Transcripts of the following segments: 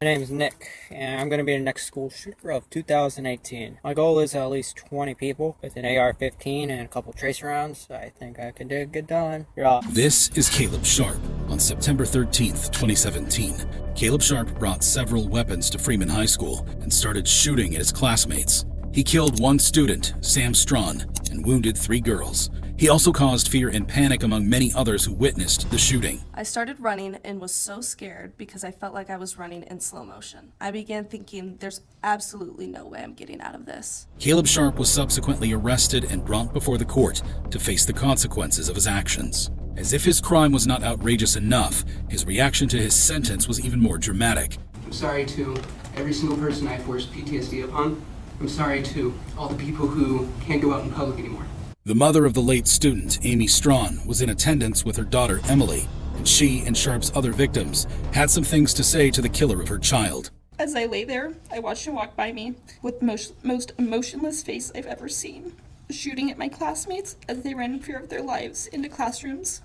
My name is Nick, and I'm going to be the next school shooter of 2018. My goal is at least 20 people with an AR-15 and a couple tracer rounds. I think I can get it done. You're off. This is Caleb Sharp. On September 13th, 2017, Caleb Sharp brought several weapons to Freeman High School and started shooting at his classmates. He killed one student, Sam Strawn, and wounded 3 girls. He also caused fear and panic among many others who witnessed the shooting. I started running and was so scared because I felt like I was running in slow motion. I began thinking, there's absolutely no way I'm getting out of this. Caleb Sharp was subsequently arrested and brought before the court to face the consequences of his actions. As if his crime was not outrageous enough, his reaction to his sentence was even more dramatic. I'm sorry to every single person I forced PTSD upon. I'm sorry to all the people who can't go out in public anymore. The mother of the late student, Amy Strawn, was in attendance with her daughter, Emily, and she and Sharp's other victims had some things to say to the killer of her child. As I lay there, I watched him walk by me with the most emotionless face I've ever seen, shooting at my classmates as they ran in fear of their lives into classrooms.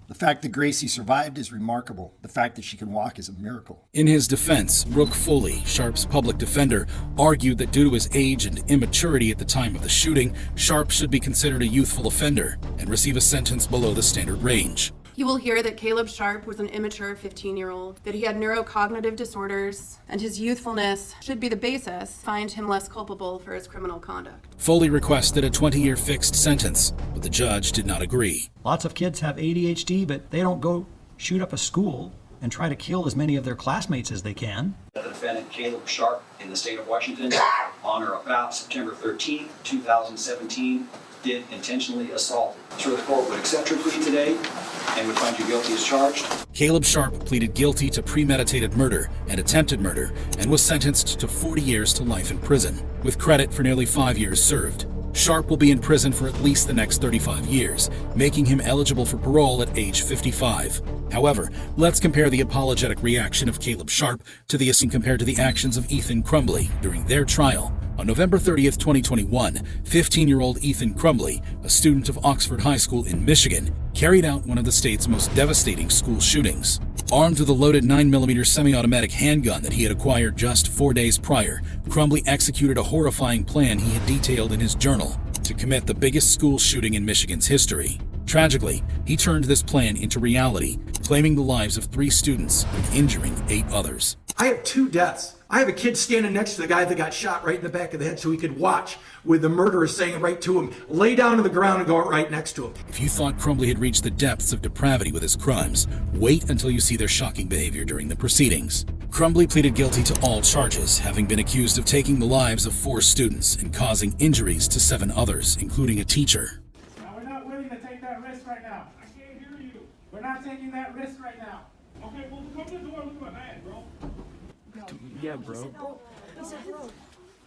The fact that Gracie survived is remarkable. The fact that she can walk is a miracle. In his defense, Brooke Foley, Sharp's public defender, argued that due to his age and immaturity at the time of the shooting, Sharp should be considered a youthful offender and receive a sentence below the standard range. You will hear that Caleb Sharp was an immature 15-year-old, that he had neurocognitive disorders, and his youthfulness should be the basis to find him less culpable for his criminal conduct. Foley requested a 20-year fixed sentence, but the judge did not agree. Lots of kids have ADHD, but they don't go shoot up a school and try to kill as many of their classmates as they can. The defendant, Caleb Sharp, in the state of Washington, on or about September 13, 2017, did intentionally assault. Sure, the court would accept your plea today and would find you guilty as charged. Caleb Sharp pleaded guilty to premeditated murder and attempted murder and was sentenced to 40 years to life in prison, with credit for nearly 5 years served. Sharp will be in prison for at least the next 35 years, making him eligible for parole at age 55. However, let's compare the apologetic reaction of Caleb Sharp to the compared to the actions of Ethan Crumbley during their trial. On November 30th, 2021, 15-year-old Ethan Crumbley, a student of Oxford High School in Michigan, carried out one of the state's most devastating school shootings. Armed with a loaded 9mm semi-automatic handgun that he had acquired just 4 days prior, Crumbley executed a horrifying plan he had detailed in his journal to commit the biggest school shooting in Michigan's history. Tragically, he turned this plan into reality, claiming the lives of 3 students and injuring 8 others. I have 2 deaths. I have a kid standing next to the guy that got shot right in the back of the head so he could watch with the murderer saying right to him, lay down on the ground and go right next to him. If you thought Crumbley had reached the depths of depravity with his crimes, wait until you see their shocking behavior during the proceedings. Crumbley pleaded guilty to all charges, having been accused of taking the lives of 4 students and causing injuries to 7 others, including a teacher. Now, we're not willing to take that risk right now. I can't hear you. We're not taking that risk right now. Okay, well, come to the door. Look at my bag, bro. Yeah, bro.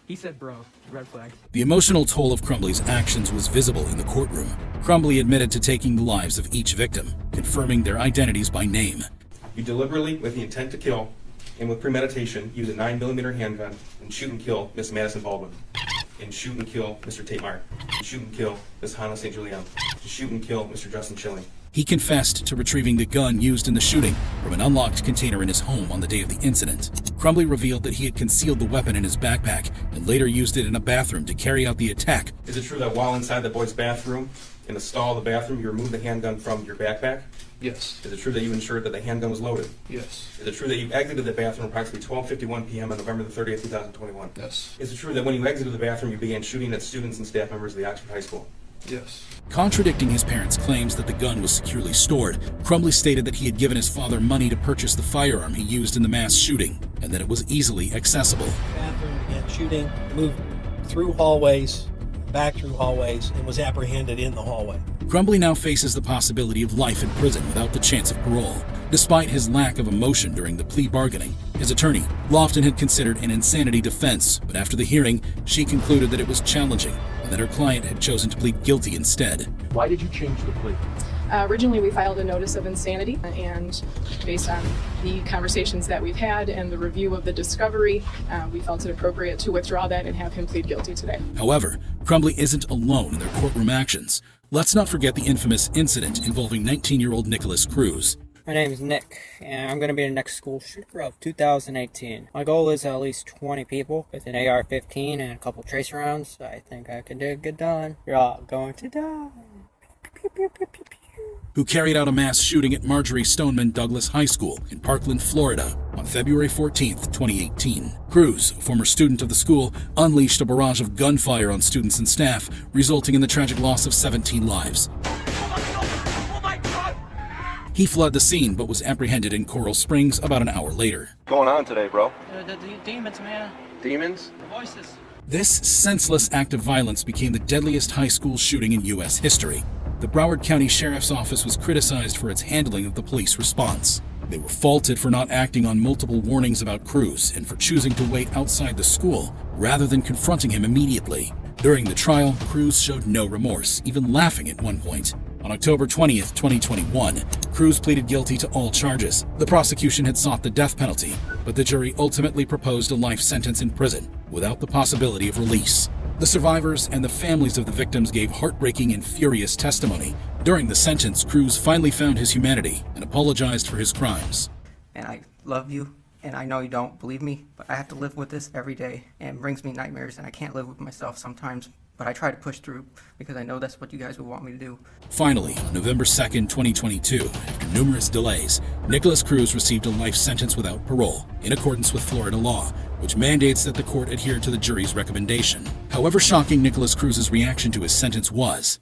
He said bro. Red flag. The emotional toll of Crumbley's actions was visible in the courtroom. Crumbley admitted to taking the lives of each victim, confirming their identities by name. You deliberately, with the intent to kill, and with premeditation, use a 9mm handgun and shoot and kill Miss Madison Baldwin, and shoot and kill Mr. Tate Meyer, and shoot and kill Miss Hannah St. Julian, and shoot and kill Mr. Justin Schilling. He confessed to retrieving the gun used in the shooting from an unlocked container in his home on the day of the incident. Crumbley revealed that he had concealed the weapon in his backpack and later used it in a bathroom to carry out the attack. Is it true that while inside the boy's bathroom, in the stall of the bathroom, you removed the handgun from your backpack? Yes. Is it true that you ensured that the handgun was loaded? Yes. Is it true that you exited the bathroom approximately 12:51 p.m. on November the 30th, 2021? Yes. Is it true that when you exited the bathroom, you began shooting at students and staff members of the Oxford High School? Yes. Contradicting his parents' claims that the gun was securely stored, Crumbley stated that he had given his father money to purchase the firearm he used in the mass shooting, and that it was easily accessible. Bathroom began shooting, moved through hallways, back through hallways, and was apprehended in the hallway. Crumbley now faces the possibility of life in prison without the chance of parole. Despite his lack of emotion during the plea bargaining, his attorney, Lofton, had considered an insanity defense, but after the hearing, she concluded that it was challenging and that her client had chosen to plead guilty instead. Why did you change the plea? Originally, we filed a notice of insanity, and based on the conversations that we've had and the review of the discovery, we felt it appropriate to withdraw that and have him plead guilty today. However, Crumbley isn't alone in their courtroom actions. Let's not forget the infamous incident involving 19-year-old Nikolas Cruz. My name is Nick, and I'm going to be the next school shooter of 2018. My goal is at least 20 people with an AR-15 and a couple tracer rounds. I think I can get done. You're all going to die. Pew, pew, pew, pew, pew. Who carried out a mass shooting at Marjorie Stoneman Douglas High School in Parkland, Florida on February 14, 2018. Cruz, a former student of the school, unleashed a barrage of gunfire on students and staff, resulting in the tragic loss of 17 lives. He fled the scene but was apprehended in Coral Springs about an hour later. What's going on today, bro? The demons, man. Demons? The voices. This senseless act of violence became the deadliest high school shooting in U.S. history. The Broward County Sheriff's Office was criticized for its handling of the police response. They were faulted for not acting on multiple warnings about Cruz and for choosing to wait outside the school rather than confronting him immediately. During the trial, Cruz showed no remorse, even laughing at one point. On October 20th, 2021, Cruz pleaded guilty to all charges. The prosecution had sought the death penalty, but the jury ultimately proposed a life sentence in prison without the possibility of release. The survivors and the families of the victims gave heartbreaking and furious testimony. During the sentence, Cruz finally found his humanity and apologized for his crimes. And I love you, and I know you don't believe me, but I have to live with this every day, and it brings me nightmares, and I can't live with myself sometimes. But I try to push through because I know that's what you guys would want me to do. Finally, on November 2nd, 2022, after numerous delays, Nikolas Cruz received a life sentence without parole, in accordance with Florida law, which mandates that the court adhere to the jury's recommendation. However shocking Nikolas Cruz's reaction to his sentence was,